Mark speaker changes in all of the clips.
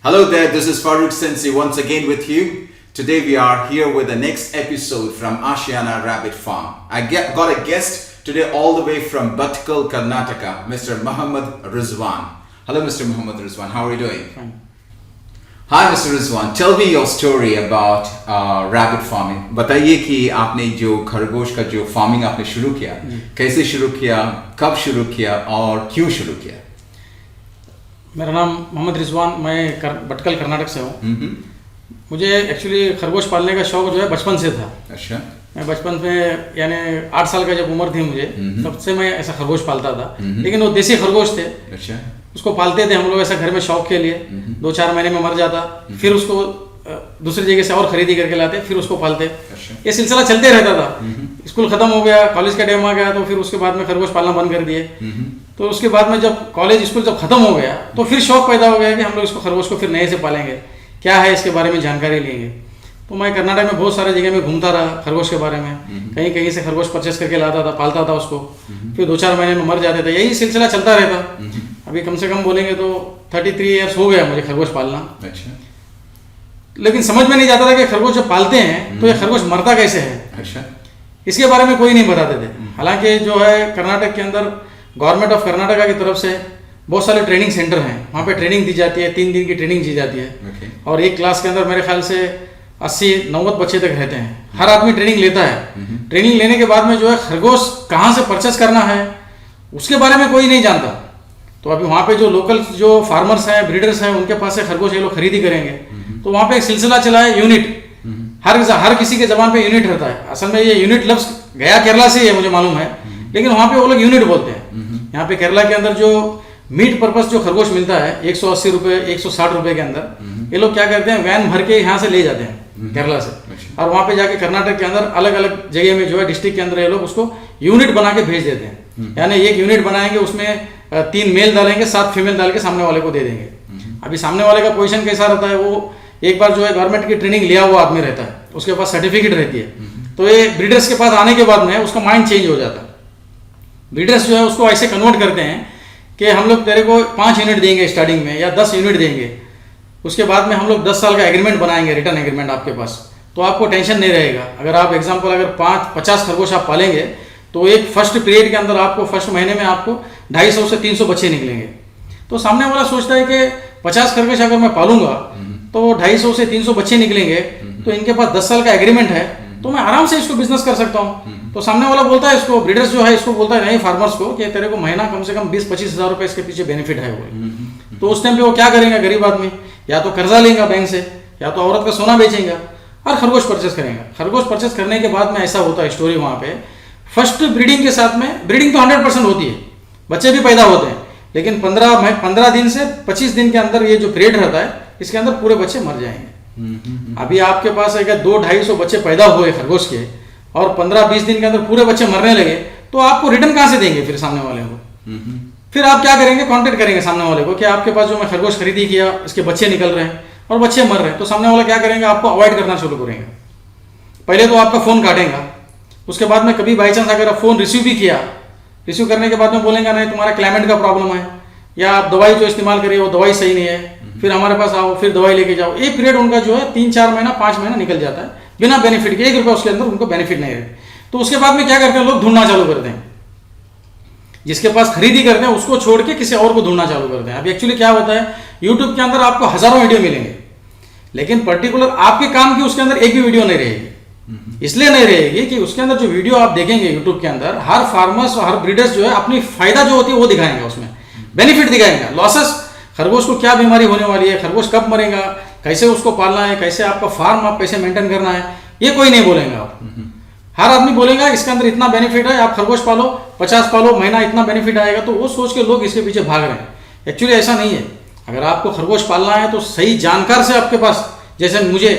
Speaker 1: Hello there, this is Farooq Sensi once again with you. Today we are here with the next episode from Ashiana Rabbit Farm. Got a guest today all the way from Bhatkal, Karnataka, Mr. Muhammad Rizwan. Hello Mr. Muhammad Rizwan, how are you doing?
Speaker 2: Fine.
Speaker 1: Hi Mr. Rizwan, tell me your story about rabbit farming. बताइए कि आपने जो खरगोश का जो farming आपने शुरू किया, कैसे शुरू किया, कब शुरू किया और क्यों शुरू किया?
Speaker 2: मेरा नाम मोहम्मद रिजवान, मैं भटकल कर्नाटक से हूँ। मुझे एक्चुअली खरगोश पालने का शौक जो है बचपन से था।
Speaker 1: अच्छा। मैं
Speaker 2: बचपन में यानी 8 साल का जब उम्र थी मुझे, तब से मैं ऐसा खरगोश पालता था। लेकिन वो देसी खरगोश थे।
Speaker 1: अच्छा।
Speaker 2: उसको पालते थे हम लोग ऐसा घर में शौक के लिए। 2-4 महीने में मर जाता, फिर उसको दूसरी जगह से और खरीदी करके लाते, फिर उसको पालते।
Speaker 1: अच्छा।
Speaker 2: ये सिलसिला चलते रहता था। स्कूल खत्म हो गया, कॉलेज का टाइम आ गया, तो फिर उसके बाद में खरगोश पालना बंद कर दिए। तो उसके बाद में जब कॉलेज स्कूल जब खत्म हो गया, तो फिर शौक पैदा हो गया कि हम लोग इसको खरगोश को फिर नए से पालेंगे, क्या है इसके बारे में जानकारी लेंगे। तो मैं कर्नाटक में बहुत सारे जगह में घूमता रहा खरगोश के बारे में, कहीं कहीं से खरगोश परचेस करके लाता था, पालता था उसको, फिर 2-4 महीने में मर जाते थे। यही सिलसिला चलता रहता। अभी कम से कम बोलेंगे तो 33 ईयर्स हो गया मुझे खरगोश पालना।
Speaker 1: अच्छा।
Speaker 2: लेकिन समझ में नहीं जाता था कि खरगोश जब पालते हैं तो ये खरगोश मरता कैसे है।
Speaker 1: अच्छा।
Speaker 2: इसके बारे में कोई नहीं बताते थे। हालांकि जो है कर्नाटक के अंदर गवर्नमेंट ऑफ कर्नाटका की तरफ से बहुत सारे ट्रेनिंग सेंटर हैं, वहाँ पे ट्रेनिंग दी जाती है, 3 दिन की ट्रेनिंग दी जाती है। और एक क्लास के अंदर मेरे ख्याल से 80-90 बच्चे तक रहते हैं। हर आदमी ट्रेनिंग लेता है। ट्रेनिंग लेने के बाद में जो है खरगोश कहाँ से परचेस करना है उसके बारे में कोई नहीं जानता। तो अभी वहाँ पे जो लोकल जो फार्मर्स हैं, ब्रीडर्स हैं, उनके पास से खरगोश ये लोग खरीदी करेंगे। तो वहाँ पे एक सिलसिला चला है यूनिट। हर किसी के जबान पे यूनिट रहता है। असल में ये यूनिट लफ्ज गया केरला से ही है, मुझे मालूम है, लेकिन वहाँ पे वो लोग यूनिट बोलते हैं। यहाँ पे केरला के अंदर जो मीट पर्पस जो खरगोश मिलता है 180 रुपये 160 रुपये के अंदर, ये लोग क्या करते हैं, वैन भर के यहाँ से ले जाते हैं केरला से, और वहाँ पे जाके कर्नाटक के अंदर अलग अलग जगह में जो है डिस्ट्रिक्ट के अंदर ये लोग उसको यूनिट बना के भेज देते हैं। यानी एक यूनिट बनाएंगे, उसमें 3 मेल डालेंगे, 7 फीमेल डाल के सामने वाले को दे देंगे। अभी सामने वाले का पोजीशन कैसा रहता है, वो एक बार जो है गवर्नमेंट की ट्रेनिंग लिया हुआ आदमी रहता है, उसके पास सर्टिफिकेट रहती है। तो ये ब्रीडर्स के पास आने के बाद में उसका माइंड चेंज हो जाता है। ब्रीडर्स जो है उसको ऐसे कन्वर्ट करते हैं कि हम लोग तेरे को 5 यूनिट देंगे स्टार्टिंग में, या 10 यूनिट देंगे। उसके बाद में हम लोग 10 साल का एग्रीमेंट बनाएंगे, रिटर्न एग्रीमेंट आपके पास, तो आपको टेंशन नहीं रहेगा। अगर आप एग्जाम्पल अगर 50 खरगोश आप पालेंगे, तो एक फर्स्ट पीरियड के अंदर आपको फर्स्ट महीने में आपको 250 से 300 बच्चे निकलेंगे। तो सामने वाला सोचता है कि 50 खरगोश अगर मैं पालूंगा तो 250 से 300 बच्चे निकलेंगे, तो इनके पास 10 साल का एग्रीमेंट है, तो मैं आराम से इसको बिजनेस कर सकता हूँ। तो सामने वाला बोलता है, इसको ब्रीडर्स जो है इसको बोलता है नहीं फार्मर्स को, कि तेरे को महीना कम से कम 20-25 हज़ार रुपये इसके पीछे बेनिफिट है वो। तो उस टाइम पे वो क्या करेंगे, गरीब आदमी या तो कर्जा लेगा बैंक से, या तो औरत का सोना बेचेगा और खरगोश परचेस करेगा। खरगोश परचेस करने के बाद में ऐसा होता है स्टोरी वहाँ पे, फर्स्ट ब्रीडिंग के साथ में, ब्रीडिंग तो 100% होती है, बच्चे भी पैदा होते हैं, लेकिन 15 दिन से 25 दिन के अंदर ये जो पीरियड रहता है, इसके अंदर पूरे बच्चे मर जाएंगे। अभी आपके पास अगर 200-250 बच्चे पैदा हुए खरगोश के, और 15-20 दिन के अंदर पूरे बच्चे मरने लगे, तो आपको रिटर्न कहाँ से देंगे फिर सामने वाले को? फिर आप क्या करेंगे, कांटेक्ट करेंगे सामने वाले को कि आपके पास जो मैं खरगोश खरीदी किया, इसके बच्चे निकल रहे हैं और बच्चे मर रहे हैं। तो सामने वाला क्या करेंगे, आपको अवॉइड करना शुरू करेंगे। पहले तो आपका फ़ोन काटेगा, उसके बाद में कभी बाई चांस अगर आप फ़ोन रिसीव भी किया, रिसीव करने के बाद में बोलेंगे नहीं तुम्हारा क्लाइमेट का प्रॉब्लम है, या आप दवाई जो इस्तेमाल करिए वो दवाई सही नहीं है, फिर हमारे पास आओ, फिर दवाई लेके जाओ। एक पीरियड उनका जो है 3-4 महीना 5 महीना निकल जाता है बिना बेनिफिट के, 1 रुपया उसके अंदर उनको बेनिफिट नहीं रहता। तो उसके बाद में क्या करते हैं, लोग ढूंढना चालू करते हैं, जिसके पास खरीदी करते हैं उसको छोड़ के किसी और को ढूंढना चालू करते हैं। अभी एक्चुअली क्या होता है, यूट्यूब के अंदर आपको हजारों वीडियो मिलेंगे, लेकिन पर्टिकुलर आपके काम की उसके अंदर एक भी वीडियो नहीं रहेगी। इसलिए नहीं रहेगी कि उसके अंदर जो वीडियो आप देखेंगे यूट्यूब के अंदर, हर फार्मर्स और हर ब्रीडर्स जो है अपनी फायदा जो होती है वो दिखाएंगे, उसमें बेनिफिट दिखाएंगे, लॉसेस, खरगोश को क्या बीमारी होने वाली है, खरगोश कब मरेगा, कैसे उसको पालना है, कैसे आपका फार्म आप कैसे मेंटेन करना है, ये कोई नहीं बोलेंगे आप। हर आदमी बोलेगा इसके अंदर इतना बेनिफिट है, आप खरगोश पालो, 50 पालो, महीना इतना बेनिफिट आएगा, तो वो सोच के लोग इसके पीछे भाग रहे हैं। एक्चुअली ऐसा नहीं है। अगर आपको खरगोश पालना है तो सही जानकार से आपके पास, जैसे मुझे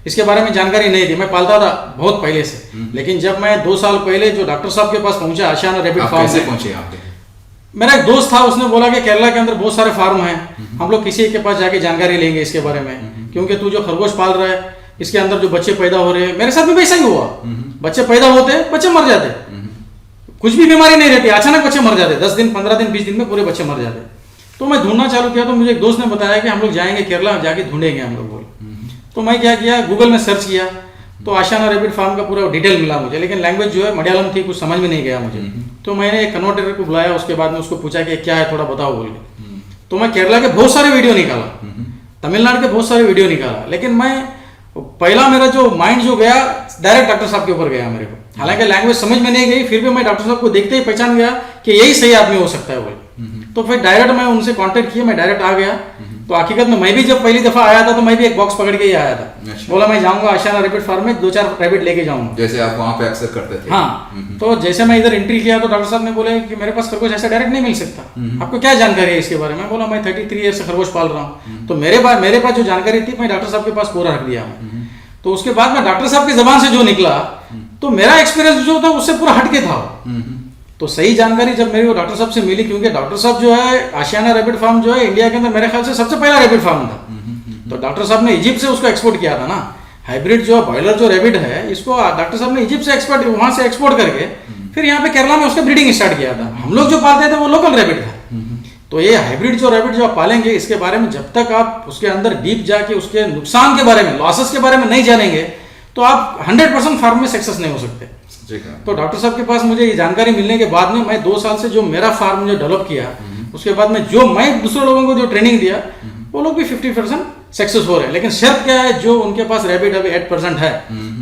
Speaker 2: इसके बारे में जानकारी नहीं थी, मैं पालता था बहुत पहले से, लेकिन जब मैं 2 साल पहले जो डॉक्टर साहब के पास पहुंचा आशियाना रैबिट फार्म से,
Speaker 1: पहुंचे आप?
Speaker 2: मेरा एक दोस्त था, उसने बोला कि केरला के अंदर बहुत सारे फार्म हैं, हम लोग किसी के पास जाके जानकारी लेंगे इसके बारे में, क्योंकि तू जो खरगोश पाल रहा है इसके अंदर जो बच्चे पैदा हो रहे हैं, मेरे साथ भी वैसा ही हुआ। बच्चे पैदा होते हैं, बच्चे मर जाते हैं, कुछ भी बीमारी नहीं रहती, अचानक बच्चे मर जाते, 10 दिन 15 दिन 20 दिन में पूरे बच्चे मर जाते। तो मैं ढूंढना चालू किया, तो मुझे एक दोस्त ने बताया कि हम लोग जाएंगे केरला, जाके ढूंढेंगे हम लोग बोल। तो मैं क्या किया, गूगल में सर्च किया, तो आशियाना रैबिट फार्म का पूरा डिटेल मिला मुझे, लेकिन लैंग्वेज जो है मलयालम थी, कुछ समझ में नहीं गया मुझे। तो मैंने एक कन्वर्टर को बुलाया, उसके बाद में उसको पूछा कि क्या है थोड़ा बताओ बोल के। तो मैं केरला के बहुत सारे वीडियो निकाला, तमिलनाडु के बहुत सारे वीडियो निकाला, लेकिन मैं पहला मेरा जो माइंड जो गया डायरेक्ट डॉक्टर साहब के ऊपर गया मेरे को। हालांकि लैंग्वेज समझ में नहीं गई, फिर भी मैं डॉक्टर साहब को देखते ही पहचान गया कि यही सही आदमी हो सकता है बोल। तो फिर डायरेक्ट मैं उनसे कांटेक्ट किया, मैं डायरेक्ट आ गया। तो हकीकत में मैं भी जब पहली दफा आया था तो मैं भी एक बॉक्स पकड़ के ही आया था।
Speaker 1: अच्छा।
Speaker 2: बोला मैं जाऊंगा आशियाना रैबिट फार्म में, 2-4 रैबिट लेके जाऊंगा,
Speaker 1: जैसे आप वहाँ पे अक्सर करते थे।
Speaker 2: हाँ। तो जैसे मैं इधर एंट्री किया तो डॉक्टर साहब ने बोले कि मेरे पास खरगोश ऐसा डायरेक्ट नहीं मिल सकता, आपको क्या जानकारी है इसके बारे में। बोला मैं 33 ईयर से खरगोश पाल रहा हूँ। तो मेरे पास जो जानकारी थी मैं डॉक्टर साहब के पास पूरा रख दिया। तो उसके बाद में डॉक्टर साहब की जबान से जो निकला, तो मेरा एक्सपीरियंस जो था उससे पूरा हटके था। तो सही जानकारी जब मेरी वो डॉक्टर साहब से मिली, क्योंकि डॉक्टर साहब जो है आशियाना रैबिट फार्म जो है इंडिया के अंदर मेरे ख्याल से सबसे पहला रैबिट फार्म था। तो डॉक्टर साहब ने इजिप्ट से उसको एक्सपोर्ट किया था ना, हाइब्रिड जो बॉयलर जो रैबिट है, इसको डॉक्टर साहब ने इजिप्ट से वहां से एक्सपोर्ट करके फिर यहाँ पे केरला में उसका ब्रीडिंग स्टार्ट किया था। हम लोग जो पालते थे वो लोकल रैबिट था। तो ये हाइब्रिड जो रैबिट जो आप पालेंगे, इसके बारे में जब तक आप उसके अंदर डीप जाके उसके नुकसान के बारे में, लॉसेस के बारे में नहीं जानेंगे, तो आप 100% फार्म में सक्सेस नहीं हो सकते। तो डॉक्टर साहब के पास मुझे ये जानकारी मिलने के बाद में मैं 2 साल से जो मेरा फार्म मुझे डेवलप किया, उसके बाद में जो मैं दूसरे लोगों को जो ट्रेनिंग दिया, वो लोग भी 50% सक्सेस हो रहे हैं। लेकिन शर्त क्या है, जो उनके पास रैबिट अभी 8% है,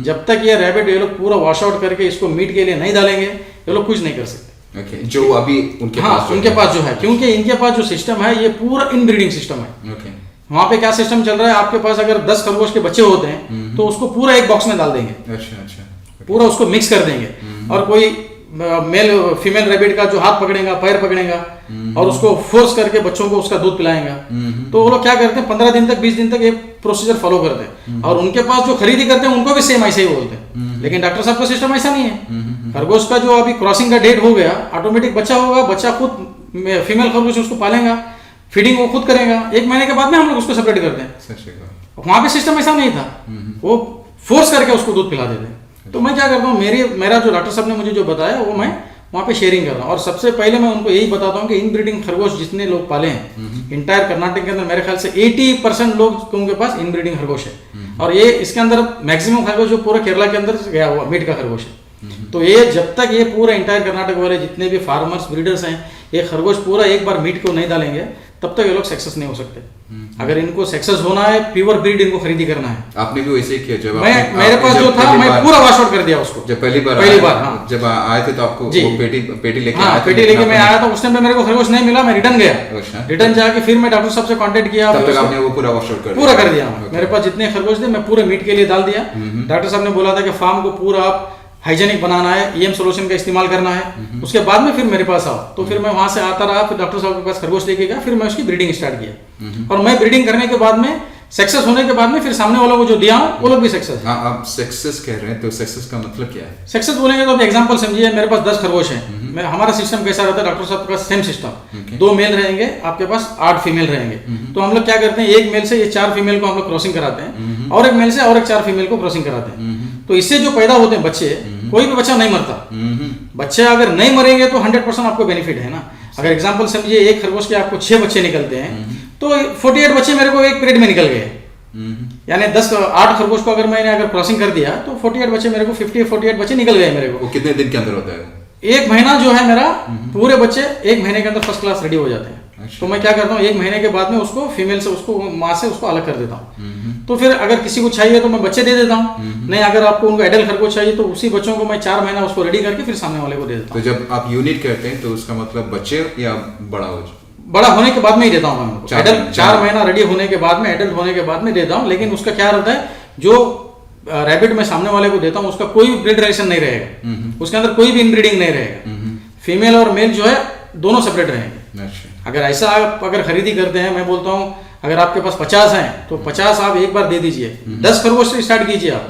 Speaker 2: जब तक ये रैबिट ये लोग पूरा वॉश आउट करके इसको मीट के लिए नहीं डालेंगे, ये लोग कुछ नहीं कर सकते।
Speaker 1: Okay. जो अभी उनके पास
Speaker 2: उनके पास जो है, क्योंकि इनके पास जो सिस्टम है ये पूरा इनब्रीडिंग सिस्टम है।
Speaker 1: Okay.
Speaker 2: वहां पे क्या सिस्टम चल रहा है, आपके पास अगर 10 खरगोश के बच्चे होते हैं तो उसको पूरा एक बॉक्स में डाल देंगे।
Speaker 1: अच्छा।
Speaker 2: पूरा उसको मिक्स कर देंगे, और कोई मेल फीमेल रैबिट का जो हाथ पकड़ेगा, पैर पकड़ेगा, और उसको फोर्स करके बच्चों को उसका दूध पिलाएगा। तो वो लोग क्या करते हैं, 15 दिन तक 20 दिन तक ये प्रोसीजर फॉलो करते हैं। और उनके पास जो खरीदी करते हैं उनको भी सेम ऐसे ही बोलते हैं। लेकिन डॉक्टर साहब का सिस्टम ऐसा नहीं है। खरगोश का जो अभी क्रॉसिंग का डेट हो गया, ऑटोमेटिक बच्चा होगा, बच्चा खुद फीमेल खरगोश उसको पालेगा, फीडिंग वो खुद करेगा। 1 महीने के बाद में हम लोग उसको सेपरेट करते हैं। वहां पे सिस्टम ऐसा नहीं था, वो फोर्स करके उसको दूध पिला देते हैं। तो मैं क्या करता हूँ, मेरा जो डॉक्टर साहब ने मुझे जो बताया वो मैं वहाँ पे शेयरिंग कर रहा हूँ। और सबसे पहले मैं उनको यही बताता हूँ कि इन ब्रीडिंग खरगोश जितने लोग पाले हैं इंटायर कर्नाटक के अंदर, मेरे ख्याल से 80% लोग उनके पास इन ब्रीडिंग खरगोश है। और ये इसके अंदर मैक्सिमम खरगोश जो पूरा केरला के अंदर गया हुआ मीट का खरगोश है। तो ये जब तक ये पूरा इंटायर कर्नाटक वाले जितने भी फार्मर्स ब्रीडर्स हैं, ये खरगोश पूरा एक बार मीट को नहीं डालेंगे, तब तक ये लोग सक्सेस नहीं हो सकते। अगर इनको सक्सेस होना है, प्योर ब्रीड इनको खरीदी करना है।
Speaker 1: आपने भी वैसे ही किया? जब
Speaker 2: मेरे पास जो था मैं पूरा वॉश आउट कर दिया उसको।
Speaker 1: जब पहली बार
Speaker 2: हाँ।
Speaker 1: जब आए थे तो आपको वो पेटी लेके
Speaker 2: आया था? पेटी लेके मैं आया था, उस टाइम पे मेरे को खरगोश नहीं मिला, मैं रिटर्न गया। रिटर्न जाके फिर मैं डॉक्टर साहब से कांटेक्ट किया।
Speaker 1: तब तक आपने वो पूरा वॉश आउट
Speaker 2: पूरा कर दिया। मेरे पास जितने खरगोश थे मैं पूरे मीट के लिए डाल दिया। डॉक्टर साहब ने बोला था कि फार्म को पूरा आप हाइजेनिक बनाना है, ईएम सोल्यूशन का इस्तेमाल करना है, उसके बाद में फिर मेरे पास आओ। तो फिर मैं वहां से आता रहा, फिर डॉक्टर साहब के पास खरगोश लेके गया, फिर मैं उसकी ब्रीडिंग स्टार्ट किया। और मैं ब्रीडिंग करने के बाद में सक्सेस होने के बाद में फिर सामने वालों को जो दिया हूं वो लोग भी सक्सेस है।
Speaker 1: आप सक्सेस कह रहे हैं, तो सक्सेस का मतलब क्या है?
Speaker 2: सक्सेस बोलेंगे तो अब एग्जांपल समझिए, मेरे पास 10 खरगोश हैं। हमारा सिस्टम कैसा रहता है, डॉक्टर साहब का सेम सिस्टम, 2 मेल रहेंगे, आपके पास 8 फीमेल रहेंगे। तो हम लोग क्या करते हैं, एक मेल से ये 4 फीमेल को हम लोग क्रॉसिंग कराते हैं, और एक मेल से और एक 4 फीमेल को क्रॉसिंग कराते हैं। तो इससे जो पैदा होते हैं बच्चे, कोई भी बच्चा नहीं मरता। बच्चे अगर नहीं मरेंगे तो 100% आपको बेनिफिट है ना। अगर एग्जांपल समझिए, एक खरगोश के आपको 6 बच्चे निकलते हैं, तो 48 बच्चे मेरे को एक पीरियड में निकल गए। यानी 8 खरगोश को अगर मैंने अगर क्रॉसिंग कर दिया तो 48 बच्चे मेरे को 48 बच्चे निकल गए मेरे को।
Speaker 1: वो कितने दिन के अंदर होता है?
Speaker 2: 1 महीना जो है मेरा, पूरे बच्चे 1 महीने के अंदर फर्स्ट क्लास रेडी हो जाते हैं। तो मैं क्या करता हूँ, 1 महीने के बाद में उसको फीमेल से, उसको माँ से उसको अलग कर देता हूँ। तो फिर अगर किसी को चाहिए तो मैं बच्चे दे देता हूँ, नहीं अगर आपको उनको एडल्ट खरगोश चाहिए तो उसी बच्चों को मैं 4 महीना उसको रेडी करके फिर सामने वाले को दे देता हूँ।
Speaker 1: तो जब आप यूनिट करते हैं तो उसका मतलब बच्चे या
Speaker 2: बड़ा होने के बाद में ही देता हूँ मैं उनको। एडल्ट 4 महीना रेडी होने के बाद में, एडल्ट होने के बाद में देता हूँ। लेकिन उसका क्या रहता है, जो रैबिट में सामने वाले को देता हूँ उसका कोई भी ब्रीड रिलेशन नहीं रहेगा, उसके अंदर कोई भी इनब्रीडिंग नहीं रहेगा। फीमेल और मेल जो है दोनों सेपरेट रहेंगे। अगर ऐसा आप अगर खरीदी करते हैं, मैं बोलता हूँ अगर आपके पास 50 हैं तो 50 आप एक बार दे दीजिए। 10 खरगोश से स्टार्ट कीजिए आप।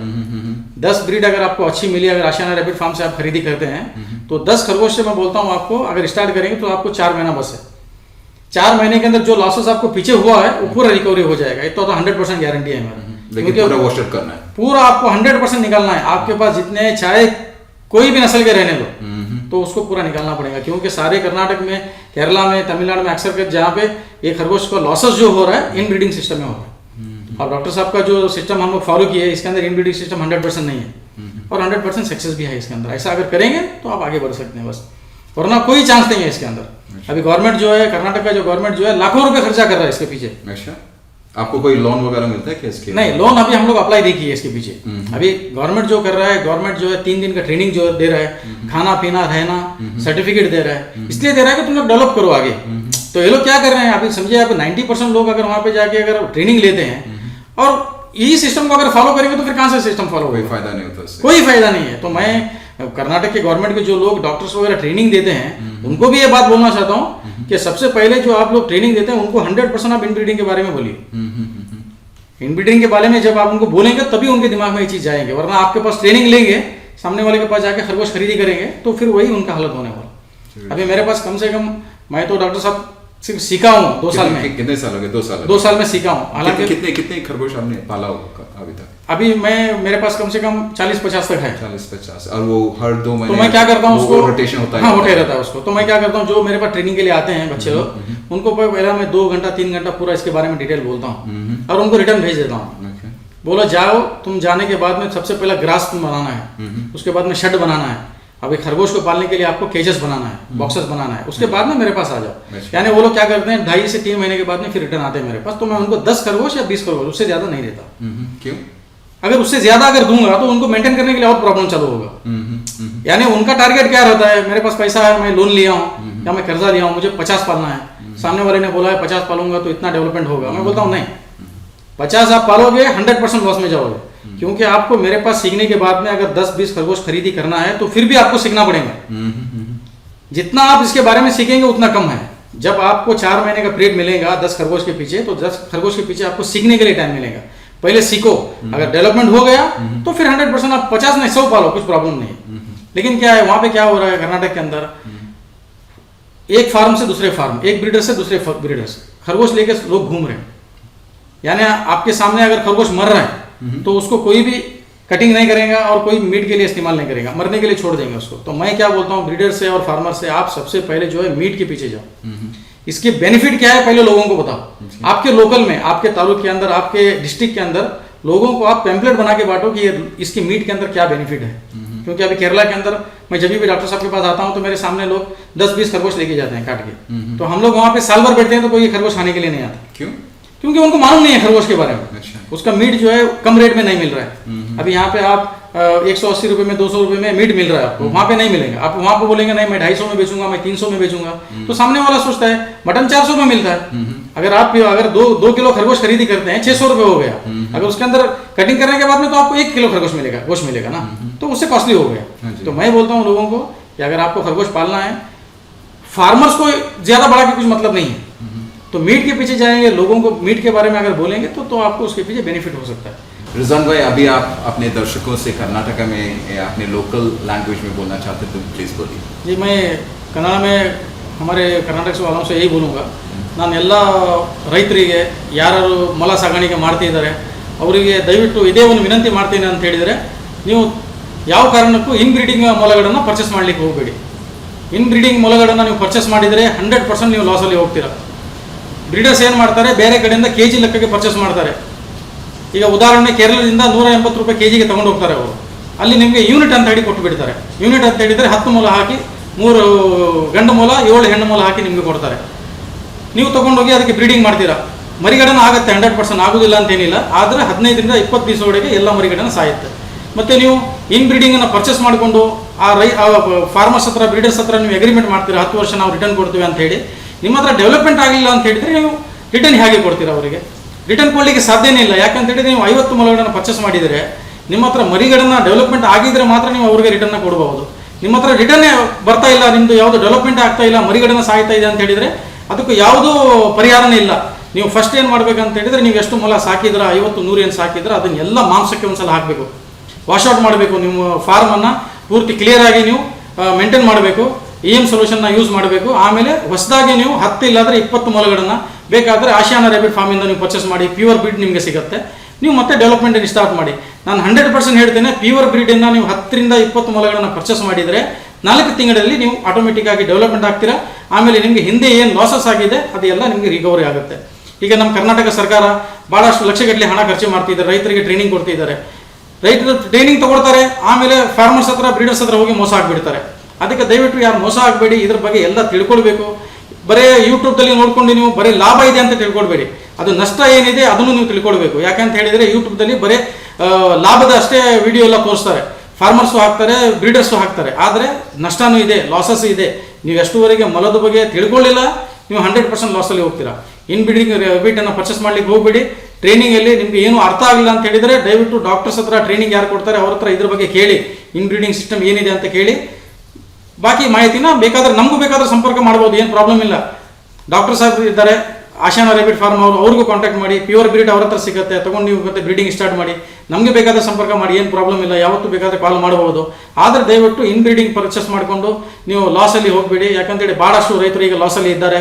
Speaker 2: 10 ब्रीड अगर आपको अच्छी मिली, अगर आशियाना रैबिट फार्म से आप खरीदी करते हैं तो 10 खरगोश से मैं बोलता हूँ आपको अगर स्टार्ट करेंगे तो आपको 4 महीना बस है। 4 महीने के अंदर जो लॉसेस आपको पीछे हुआ है वो पूरा रिकवरी हो जाएगा। ये तो 100% गारंटी है हमारा।
Speaker 1: लेकिन पूरा वॉश आउट करना है,
Speaker 2: पूरा आपको 100% निकालना है। आपके पास जितने चाहे कोई भी नस्ल के रहने दो तो उसको पूरा निकालना पड़ेगा। क्योंकि सारे कर्नाटक में, केरला में, तमिलनाडु में अक्सर जहाँ पे ये खरगोश का लॉसेस जो हो रहा है इन ब्रीडिंग सिस्टम में हो रहा है। अब डॉक्टर साहब का जो सिस्टम हम लोग फॉलो किए इसके अंदर इन ब्रीडिंग सिस्टम 100% नहीं है और 100% सक्सेस भी है इसके अंदर। ऐसा अगर करेंगे तो आप आगे बढ़ सकते हैं बस, वरना कोई चांस नहीं है इसके अंदर। अभी गवर्नमेंट जो है, कर्नाटक का जो गवर्नमेंट जो है लाखों रुपए खर्चा कर रहा है इसके पीछे।
Speaker 1: अच्छा, आपको कोई लोन वगैरह मिलता है क्या इसके?
Speaker 2: नहीं, लोन अभी हम लोग अप्लाई नहीं किए इसके पीछे। अभी गवर्नमेंट जो कर रहा है, गवर्नमेंट जो है 3 दिन का ट्रेनिंग जो दे रहा है, खाना पीना रहना सर्टिफिकेट दे रहा है, इसलिए दे रहा है कि तुम लोग डेवलप करो आगे। तो ये लोग क्या कर रहे हैं अभी समझिए आप 90% लोग अगर वहां पे जाके अगर ट्रेनिंग लेते हैं और यही सिस्टम को अगर फॉलो करेंगे तो फिर कहां से सिस्टम फॉलो होगा?
Speaker 1: कोई फायदा नहीं होता इससे,
Speaker 2: कोई फायदा नहीं है। तो मैं कर्नाटक के गवर्नमेंट के जो लोग डॉक्टर्स वगैरह ट्रेनिंग देते हैं उनको भी ये बात बोलना चाहता हूँ कि सबसे पहले जो आप लोग ट्रेनिंग देते हैं उनको 100% आप इनब्रीडिंग के बारे में बोलिए। इनब्रीडिंग के बारे में जब आप उनको बोलेंगे तभी उनके दिमाग में ये चीज जाएंगे, वरना आपके पास ट्रेनिंग लेंगे, सामने वाले के पास जाके खरगोश खरीदी करेंगे तो फिर वही उनका हालत होने वाला। अभी मेरे पास कम से कम, मैं तो डॉक्टर साहब सिर्फ सीखा हूँ 2 साल में।
Speaker 1: कितने साल हो गए? 2 साल।
Speaker 2: 2 साल में सीखा हूँ। हालांकि
Speaker 1: कितने खरगोश आपने पाला होगा अभी तक?
Speaker 2: अभी मेरे पास कम से कम 40-50 तक है।
Speaker 1: 40-50। और वो हर 2 महीने
Speaker 2: तो मैं क्या करता हूँ उसको
Speaker 1: रोटेशन होता है?
Speaker 2: हाँ, होते रहता है उसको। तो मैं क्या करता हूँ, जो मेरे पास ट्रेनिंग के लिए आते हैं बच्चे लोग, उनको पहले मैं 2 घंटा 3 घंटा पूरा इसके बारे में डिटेल बोलता हूँ और उनको रिटर्न भेज देता हूँ। बोला जाओ, तुम जाने के बाद में सबसे पहला ग्रास तुम बनाना है, उसके बाद में शेड बनाना है। अभी खरगोश को पालने के लिए आपको केजेस बनाना है, बॉक्सेस बनाना है, उसके बाद में मेरे पास आ जाओ। यानी वो लोग क्या करते हैं 2.5 से 3 महीने के बाद में फिर रिटर्न आते हैं मेरे पास। तो मैं उनको 10 खरगोश या 20 खरगोश, उससे ज्यादा नहीं देता।
Speaker 1: क्यों?
Speaker 2: अगर उससे ज्यादा अगर दूंगा तो उनको मेंटेन करने के लिए और प्रॉब्लम चालू होगा। यानी उनका टारगेट क्या रहता है, मेरे पास पैसा है, मैं लोन लिया हूँ या मैं कर्जा लिया हूँ, मुझे 50 पालना है। सामने वाले ने बोला है 50 पालूंगा तो इतना डेवलपमेंट होगा। मैं बोलता हूँ नहीं, 50 आप पालोगे 100% लॉस में जाओगे, क्योंकि आपको मेरे पास सीखने के बाद में अगर 10-20 खरगोश खरीदी करना है तो फिर भी आपको सीखना पड़ेगा। जितना आप इसके बारे में सीखेंगे उतना कम है। जब आपको 4 महीने का पीरियड मिलेगा 10 खरगोश के पीछे, तो 10 खरगोश के पीछे आपको सीखने के लिए टाइम मिलेगा। पहले सीखो, अगर डेवलपमेंट हो गया तो फिर 100% आप 50 नहीं 100 पालो, कुछ प्रॉब्लम नहीं। लेकिन क्या है वहां पे क्या हो रहा है कर्नाटक के अंदर, एक फार्म से दूसरे फार्म, एक ब्रीडर से दूसरे ब्रीडर्स खरगोश लेकर लोग घूम रहे हैं। यानी आपके सामने अगर खरगोश मर रहा है तो उसको कोई भी कटिंग नहीं करेगा और कोई मीट के लिए इस्तेमाल नहीं करेगा, मरने के लिए छोड़ देंगे उसको। तो मैं क्या बोलता हूँ ब्रीडर से और फार्मर से, आप सबसे पहले जो है मीट के पीछे जाओ। इसके बेनिफिट क्या है पहले लोगों को बताओ। आपके लोकल में, आपके तालुक के अंदर, आपके डिस्ट्रिक्ट के अंदर लोगों को आप पैम्पलेट बना के बांटो कि इसकी मीट के अंदर क्या बेनिफिट है। क्योंकि अभी केरला के अंदर मैं जब भी डॉक्टर साहब के पास आता हूँ तो मेरे सामने लोग 10-20 खरगोश लेके जाते हैं काट के। तो हम लोग वहाँ पे साल भर बैठते हैं तो कोई खरगोश खाने के लिए नहीं आता।
Speaker 1: क्यों?
Speaker 2: क्योंकि उनको मालूम नहीं है खरगोश के बारे में।
Speaker 1: अच्छा।
Speaker 2: उसका मीट जो है कम रेट में नहीं मिल रहा है। अभी यहाँ पे आप 180 रुपए में, 200 रुपए में मीट मिल रहा है आपको, वहाँ पे नहीं मिलेगा। आप वहाँ पे बोलेंगे नहीं मैं 250 में बेचूंगा, मैं 300 में बेचूंगा, तो सामने वाला सोचता है मटन 400 में मिलता है। अगर 2 किलो खरगोश खरीदी करते हैं 600 रुपए हो गया। अगर उसके अंदर कटिंग करने के बाद में तो आपको 1 किलो खरगोश मिलेगा, गोश्त मिलेगा ना, तो उससे कॉस्टली हो गया। तो मैं बोलता हूँ लोगों को कि अगर आपको खरगोश पालना है, फार्मर्स को ज्यादा बढ़ा के कुछ मतलब नहीं है, तो मीट के पीछे जाएंगे, लोगों को मीट के बारे में अगर बोलेंगे तो आपको उसके पीछे बेनिफिट हो सकता है।
Speaker 1: रिजवान भाई, अभी आप अपने दर्शकों से कर्नाटक में अपने लोकल लैंग्वेज में बोलना चाहते तो प्लीज बोलिए।
Speaker 2: जी, मैं कन्नड़ में हमारे कर्नाटक वालों से यही बोलूँगा, ನಾನು ಎಲ್ಲ ರೈತರಿಗೆ ಯಾರು ಮೊಲ ಸಾಗಾಣಿಕೆ ಮಾಡ್ತಿದ್ದಾರೆ ಅವರಿಗೆ ದಯವಿಟ್ಟು ಇದೇ ಒಂದು ವಿನಂತಿ ಮಾಡ್ತೀನಿ ಅಂತ ಹೇಳಿದರೆ, ನೀವು ಯಾವ ಕಾರಣಕ್ಕೂ ಇನ್ಬ್ರೀಡಿಂಗ್ ಮೊಲಗಳನ್ನು ಪರ್ಚೇಸ್ ಮಾಡಲಿಕ್ಕೆ ಹೋಗಬೇಡಿ। ಇನ್ಬ್ರೀಡಿಂಗ್ ಮೊಲಗಳನ್ನು ನೀವು ಪರ್ಚೇಸ್ ಮಾಡಿದರೆ 100% ನೀವು ಲಾಸಲ್ಲಿ ಹೋಗ್ತೀರಾ। ಬ್ರೀಡರ್ಸ್ ಏನು ಮಾಡ್ತಾರೆ, ಬೇರೆ ಕಡೆಯಿಂದ ಕೆ ಜಿ ಲೆಕ್ಕಕ್ಕೆ ಪರ್ಚೇಸ್ ಮಾಡ್ತಾರೆ। ಈಗ ಉದಾಹರಣೆ ಕೇರಳದಿಂದ 180 ರೂಪಾಯಿ ಕೆ ಜಿಗೆ ತೊಗೊಂಡು ಹೋಗ್ತಾರೆ ಅವರು, ಅಲ್ಲಿ ನಿಮಗೆ ಯೂನಿಟ್ ಅಂತ ಹೇಳಿ ಕೊಟ್ಟು ಬಿಡ್ತಾರೆ। ಯೂನಿಟ್ ಅಂತ ಹೇಳಿದರೆ 10 ಮೊಲ ಹಾಕಿ 3 ಗಂಡು ಮೊಲ 7 ಹೆಣ್ಣು ಮೊಲ ಹಾಕಿ ನಿಮಗೆ ಕೊಡ್ತಾರೆ। ನೀವು ತೊಗೊಂಡೋಗಿ ಅದಕ್ಕೆ ಬ್ರೀಡಿಂಗ್ ಮಾಡ್ತೀರಾ, ಮರಿಗಡನ ಆಗುತ್ತೆ, 100% ಆಗೋದಿಲ್ಲ ಅಂತೇನಿಲ್ಲ, ಆದರೆ 15ರಿಂದ 20 ದಿವಸದೊಳಗೆ ಎಲ್ಲ ಮರಿಗಡನ ಸಾಯುತ್ತೆ। ಮತ್ತು ನೀವು ಇನ್ ಬ್ರೀಡಿಂಗನ್ನು ಪರ್ಚೇಸ್ ಮಾಡಿಕೊಂಡು ಆ ಫಾರ್ಮರ್ಸ್ ಹತ್ರ, ಬ್ರೀಡರ್ಸ್ ಹತ್ರ ನೀವು ಅಗ್ರಿಮೆಂಟ್ ಮಾಡ್ತೀರಾ, 10 ವರ್ಷ ನಾವು ರಿಟರ್ನ್ ಕೊಡ್ತೀವಿ ಅಂತ ಹೇಳಿ, ನಿಮ್ಮ ಹತ್ರ ಡೆವಲಪ್ಮೆಂಟ್ ಆಗಲಿಲ್ಲ ಅಂತ ಹೇಳಿದರೆ ನೀವು ರಿಟರ್ನ್ ಹೇಗೆ ಕೊಡ್ತೀರಾ ಅವರಿಗೆ? ರಿಟರ್ನ್ ಕೊಡಲಿಕ್ಕೆ ಸಾಧ್ಯನೇ ಇಲ್ಲ। ಯಾಕಂತ ಹೇಳಿದ್ರೆ ನೀವು 50 ಮೊಲಗಳನ್ನು ಪರ್ಚೇಸ್ ಮಾಡಿದರೆ ನಿಮ್ಮ ಹತ್ರ ಮರಿಗಡನ ಡೆವಲಪ್ಮೆಂಟ್ ಆಗಿದ್ರೆ ಮಾತ್ರ ನೀವು ಅವರಿಗೆ ರಿಟರ್ನ್ ಕೊಡಬಹುದು। ನಿಮ್ಮ ಹತ್ರ ರಿಟರ್ನೇ ಬರ್ತಾ ಇಲ್ಲ, ನಿಮ್ಮದು ಯಾವುದು ಡೆವಲಪ್ಮೆಂಟ್ ಆಗ್ತಾ ಇಲ್ಲ, ಮರಿಗಡನ ಸಾಯ್ತಾ ಇದೆ ಅಂತ ಹೇಳಿದರೆ ಅದಕ್ಕೂ ಯಾವುದೂ ಪರಿಹಾರನೇ ಇಲ್ಲ। ನೀವು ಫಸ್ಟ್ ಏನು ಮಾಡಬೇಕಂತ ಹೇಳಿದರೆ, ನೀವು ಎಷ್ಟು ಮೊಲ ಸಾಕಿದ್ರೆ 50-100 ಏನು ಸಾಕಿದ್ರೆ ಅದನ್ನೆಲ್ಲ ಮಾಂಸಕ್ಕೆ ಒಂದ್ಸಲ ಹಾಕಬೇಕು, ವಾಶ್ಔಟ್ ಮಾಡಬೇಕು, ನಿಮ್ಮ ಫಾರ್ಮನ್ನು ಪೂರ್ತಿ ಕ್ಲಿಯರಾಗಿ ನೀವು ಮೇಂಟೈನ್ ಮಾಡಬೇಕು, EM ಸೊಲ್ಯೂಷನ್ನ ಯೂಸ್ ಮಾಡಬೇಕು। ಆಮೇಲೆ ಹೊಸದಾಗಿ ನೀವು 10 ಇಲ್ಲಾಂದರೆ 20 ಮೊಲಗಳನ್ನು ಬೇಕಾದರೆ ಆಶಿಯಾನ ರ್ಯಾಬಿಟ್ ಫಾರ್ಮಿಂದ ನೀವು ಪರ್ಚೇಸ್ ಮಾಡಿ, ಪ್ಯೂರ್ ಬ್ರೀಡ್ ನಿಮಗೆ ಸಿಗುತ್ತೆ, ನೀವು ಮತ್ತೆ ಡೆವಲಪ್ಮೆಂಟನ್ನು ಸ್ಟಾರ್ಟ್ ಮಾಡಿ। ನಾನು 100% ಹೇಳ್ತೇನೆ, ಪ್ಯೂರ್ ಬ್ರೀಡನ್ನು ನೀವು 10ರಿಂದ 20 ಮೊಲಗಳನ್ನು ಪರ್ಚೇಸ್ ಮಾಡಿದರೆ 4 ತಿಂಗಳಲ್ಲಿ ನೀವು ಆಟೋಮೆಟಿಕ್ ಆಗಿ ಡೆವಲಪ್ಮೆಂಟ್ ಆಗ್ತೀರಾ. ಆಮೇಲೆ ನಿಮಗೆ ಹಿಂದೆ ಏನು ಲಾಸಸ್ ಆಗಿದೆ ಅದೆಲ್ಲ ನಿಮಗೆ ರಿಕವರಿ ಆಗುತ್ತೆ. ಈಗ ನಮ್ಮ ಕರ್ನಾಟಕ ಸರ್ಕಾರ ಭಾಳಷ್ಟು ಲಕ್ಷಗಟ್ಟಲೆ ಹಣ ಖರ್ಚು ಮಾಡ್ತಿದ್ದಾರೆ, ರೈತರಿಗೆ ಟ್ರೈನಿಂಗ್ ಕೊಡ್ತಿದ್ದಾರೆ. ರೈತರು ಟ್ರೈನಿಂಗ್ ತಗೊಳ್ತಾರೆ, ಆಮೇಲೆ ಫಾರ್ಮರ್ಸ್ ಹತ್ರ ಬ್ರೀಡರ್ಸ್ ಹತ್ರ ಹೋಗಿ ಮೋಸ ಆಗಿಬಿಡ್ತಾರೆ. ಅದಕ್ಕೆ ದಯವಿಟ್ಟು ಯಾರು ಮೋಸ ಆಗಬೇಡಿ, ಇದ್ರ ಬಗ್ಗೆ ಎಲ್ಲ ತಿಳ್ಕೊಳ್ಬೇಕು. ಬರೀ ಯೂಟ್ಯೂಬ್ದಲ್ಲಿ ನೋಡ್ಕೊಂಡು ನೀವು ಬರೀ ಲಾಭ ಇದೆ ಅಂತ ತಿಳ್ಕೊಳ್ಬೇಡಿ, ಅದು ನಷ್ಟ ಏನಿದೆ ಅದನ್ನು ನೀವು ತಿಳ್ಕೊಳ್ಬೇಕು. ಯಾಕಂತ ಹೇಳಿದರೆ ಯೂಟ್ಯೂಬ್ದಲ್ಲಿ ಬರೀ ಲಾಭದ ಅಷ್ಟೇ ವಿಡಿಯೋ ಎಲ್ಲ ತೋರಿಸ್ತಾರೆ, ಫಾರ್ಮರ್ಸು ಹಾಕ್ತಾರೆ, ಬ್ರೀಡರ್ಸು ಹಾಕ್ತಾರೆ, ಆದರೆ ನಷ್ಟನೂ ಇದೆ, ಲಾಸಸ್ ಇದೆ. ನೀವು ಎಷ್ಟುವರೆಗೆ ಮೊಲದ ಬಗ್ಗೆ ತಿಳ್ಕೊಳ್ಳಿಲ್ಲ, ನೀವು 100% ಲಾಸಲ್ಲಿ ಹೋಗ್ತೀರಾ. ಇನ್ ಬ್ರೀಡಿಂಗ್ ರ್ಯಾಬಿಟನ್ನು ಪರ್ಚೇಸ್ ಮಾಡ್ಲಿಕ್ಕೆ ಹೋಗ್ಬೇಡಿ. ಟ್ರೈನಿಂಗಲ್ಲಿ ನಿಮಗೆ ಏನು ಅರ್ಥ ಆಗಿಲ್ಲ ಅಂತ ಹೇಳಿದರೆ ದಯವಿಟ್ಟು ಡಾಕ್ಟರ್ಸ್ ಹತ್ರ ಟ್ರೈನಿಂಗ್ ಯಾರು ಕೊಡ್ತಾರೆ ಅವ್ರ ಹತ್ರ ಇದ್ರ ಬಗ್ಗೆ ಕೇಳಿ, ಇನ್ ಬ್ರೀಡಿಂಗ್ ಸಿಸ್ಟಮ್ ಏನಿದೆ ಅಂತ ಕೇಳಿ. ಬಾಕಿ ಮಾಹಿತಿನ ಬೇಕಾದ್ರೆ ನಮಗೂ ಬೇಕಾದ್ರೆ ಸಂಪರ್ಕ ಮಾಡ್ಬೋದು, ಏನು ಪ್ರಾಬ್ಲಮ್ ಇಲ್ಲ. ಡಾಕ್ಟರ್ ಸಾಹೇಬ್ ಇದ್ದಾರೆ, ಆಶಾನ ರ್ಯಾಬಿಟ್ ಫಾರ್ಮ್ ಅವ್ರಿಗೂ ಕಾಂಟ್ಯಾಕ್ಟ್ ಮಾಡಿ, ಪ್ಯೂರ್ ಬ್ರೀಡ್ ಅವ್ರ ಹತ್ರ ಸಿಗುತ್ತೆ, ತೊಗೊಂಡು ನೀವು ಮತ್ತೆ ಬ್ರೀಡಿಂಗ್ ಸ್ಟಾರ್ಟ್ ಮಾಡಿ. ನಮಗೆ ಬೇಕಾದ್ರೆ ಸಂಪರ್ಕ ಮಾಡಿ, ಏನು ಪ್ರಾಬ್ಲಮ್ ಇಲ್ಲ, ಯಾವತ್ತೂ ಬೇಕಾದ್ರೆ ಕಾಲ್ ಮಾಡಬಹುದು. ಆದರೆ ದಯವಿಟ್ಟು ಇನ್ ಬ್ರೀಡಿಂಗ್ ಪರ್ಚೇಸ್ ಮಾಡಿಕೊಂಡು ನೀವು ಲಾಸಲ್ಲಿ ಹೋಗಬೇಡಿ. ಯಾಕಂತೇಳಿ ಭಾಳಷ್ಟು ರೈತರು ಈಗ ಲಾಸಲ್ಲಿ ಇದ್ದಾರೆ.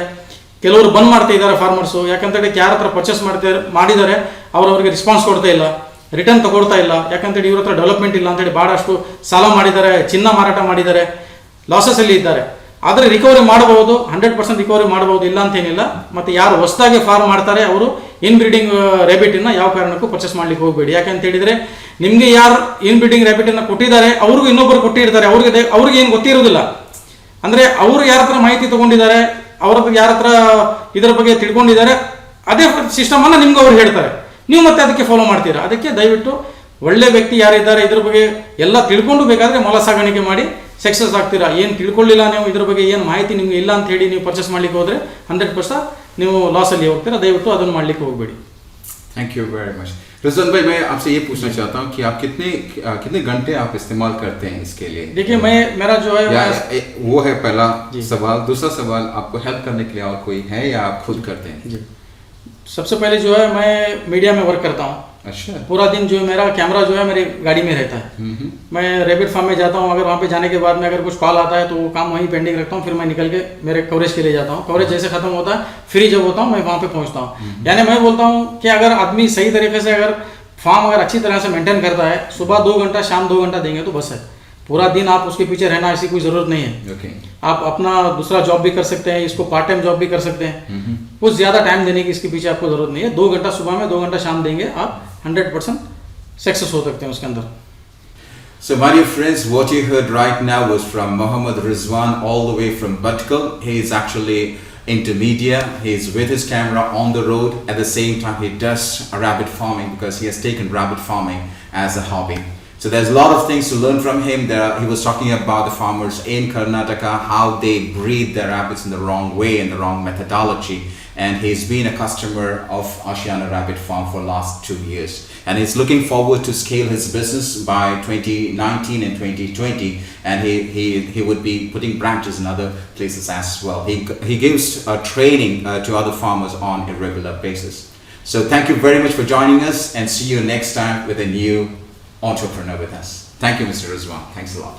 Speaker 2: ಕೆಲವರು ಬಂದ್ ಮಾಡ್ತಾ ಇದ್ದಾರೆ ಫಾರ್ಮರ್ಸು, ಯಾಕಂತೇಳಿ ಯಾರ ಹತ್ರ ಪರ್ಚೇಸ್ ಮಾಡಿದ್ದಾರೆ ಅವ್ರಿಗೆ ರೆಸ್ಪಾನ್ಸ್ ಕೊಡ್ತಾ ಇಲ್ಲ, ರಿಟರ್ನ್ ತಗೊಳ್ತಾ ಇಲ್ಲ. ಯಾಕಂತೇಳಿ ಇವ್ರ ಹತ್ರ ಡೆವಲಪ್ಮೆಂಟ್ ಇಲ್ಲ ಅಂತೇಳಿ ಭಾಳಷ್ಟು ಸಾಲ ಮಾಡಿದ್ದಾರೆ, ಚಿನ್ನ ಮಾರಾಟ ಮಾಡಿದ್ದಾರೆ, ಲಾಸಸ್ಸಲ್ಲಿ ಇದ್ದಾರೆ. ಆದರೆ ರಿಕವರಿ ಮಾಡಬಹುದು, 100% ರಿಕವರಿ ಮಾಡಬಹುದು, ಇಲ್ಲ ಅಂತೇನಿಲ್ಲ. ಮತ್ತು ಯಾರು ಹೊಸದಾಗಿ ಫಾರ್ಮ್ ಮಾಡ್ತಾರೆ ಅವರು ಇನ್ ಬ್ರೀಡಿಂಗ್ ರ್ಯಾಬಿಟನ್ನು ಯಾವ ಕಾರಣಕ್ಕೂ ಪರ್ಚೇಸ್ ಮಾಡ್ಲಿಕ್ಕೆ ಹೋಗಬೇಡಿ. ಯಾಕಂತ ಹೇಳಿದರೆ ನಿಮಗೆ ಯಾರು ಇನ್ ಬ್ರೀಡಿಂಗ್ ರ್ಯಾಬಿಟನ್ನು ಕೊಟ್ಟಿದ್ದಾರೆ ಅವ್ರಿಗೂ ಇನ್ನೊಬ್ಬರು ಕೊಟ್ಟಿರ್ತಾರೆ, ಅವ್ರಿಗೆ ಏನು ಗೊತ್ತಿರೋದಿಲ್ಲ. ಅಂದರೆ ಅವರು ಯಾರ ಹತ್ರ ಮಾಹಿತಿ ತೊಗೊಂಡಿದ್ದಾರೆ, ಅವ್ರ ಹತ್ರ ಯಾರ ಹತ್ರ ಇದರ ಬಗ್ಗೆ ತಿಳ್ಕೊಂಡಿದ್ದಾರೆ, ಅದೇ ಸಿಸ್ಟಮನ್ನು ನಿಮ್ಗೆ ಅವ್ರು ಹೇಳ್ತಾರೆ, ನೀವು ಮತ್ತೆ ಅದಕ್ಕೆ ಫಾಲೋ ಮಾಡ್ತೀರಾ. ಅದಕ್ಕೆ ದಯವಿಟ್ಟು ಒಳ್ಳೆ ವ್ಯಕ್ತಿ ಯಾರಿದ್ದಾರೆ ಇದ್ರ ಬಗ್ಗೆ ಎಲ್ಲ ತಿಳ್ಕೊಂಡು ಬೇಕಾದರೆ ಮೊಲ ಸಾಗಾಣಿಕೆ ಮಾಡಿ ಸಕ್ಸಸ್ ಆಗ್ತೀರಾ. ಏನು ತಿಳ್ಕೊಳ್ಳಿಲ್ಲ ನೀವು ಇದ್ರ ಬಗ್ಗೆ ಏನು ಮಾಹಿತಿ ನಿಮ್ಗೆ ಇಲ್ಲ ಅಂತ ಹೇಳಿ ನೀವು ಪರ್ಚೇಸ್ ಮಾಡ್ಲಿಕ್ಕೆ ಹೋದರೆ 100% ನೀವು ಲಾಸಲ್ಲಿ ಹೋಗ್ತೀರಾ. ದಯವಿಟ್ಟು ಅದನ್ನು ಮಾಡ್ಲಿಕ್ಕೆ ಹೋಗಬೇಡಿ.
Speaker 1: Thank you very much. Rizwan भाई, मैं आपसे ये पूछना चाहता हूँ कि आप कितने घंटे आप इस्तेमाल करते हैं इसके लिए?
Speaker 2: देखिए मेरा जो है
Speaker 1: वो है पहला सवाल. दूसरा सवाल, आपको हेल्प करने के लिए और कोई है या आप खुद करते हैं?
Speaker 2: जी, सबसे पहले जो है मैं मीडिया में वर्क करता हूँ.
Speaker 1: अच्छा.
Speaker 2: पूरा दिन जो है मेरा कैमरा जो है मेरी गाड़ी में रहता है. मैं रैबिट फार्म में जाता हूँ, अगर वहाँ पे जाने के बाद में अगर कुछ कॉल आता है तो वो काम वहीं पेंडिंग रखता हूँ, फिर मैं निकल के मेरे कवरेज के लिए जाता हूँ. कवरेज जैसे खत्म होता है, फ्री जब होता हूँ मैं वहाँ पे पहुँचता हूँ. यानी मैं बोलता हूँ कि अगर आदमी सही तरीके से अगर फार्म अगर अच्छी तरह से मेंटेन करता है, सुबह 2 घंटा शाम 2 घंटा देंगे तो बस है. पूरा दिन आप उसके पीछे रहना ऐसी कोई ज़रूरत नहीं है.
Speaker 1: Okay.
Speaker 2: आप अपना दूसरा जॉब भी कर सकते हैं, इसको पार्ट टाइम जॉब भी कर सकते हैं. कुछ ज़्यादा टाइम देने की इसके पीछे आपको ज़रूरत नहीं है. 2 घंटा सुबह में 2 घंटा शाम देंगे, आप 100% सक्सेस हो सकते हैं उसके अंदर.
Speaker 1: So my dear friends, what you heard right now was from Mohammad Rizwan, all the way from Bhatkal. He is actually into media. He is with his camera on the road. At the same time, he does rabbit farming because he has taken rabbit farming as a hobby. So there's a lot of things to learn from him. He was talking about the farmers in Karnataka, how they breed their rabbits in the wrong way, in the wrong methodology. And he's been a customer of Ashiana Rabbit Farm for last 2 years. And he's looking forward to scale his business by 2019 and 2020. And he would be putting branches in other places as well. He gives training to other farmers on a regular basis. So thank you very much for joining us, and see you next time with a new entrepreneur with us. Thank you, Mr. Rizwan. Thanks a lot.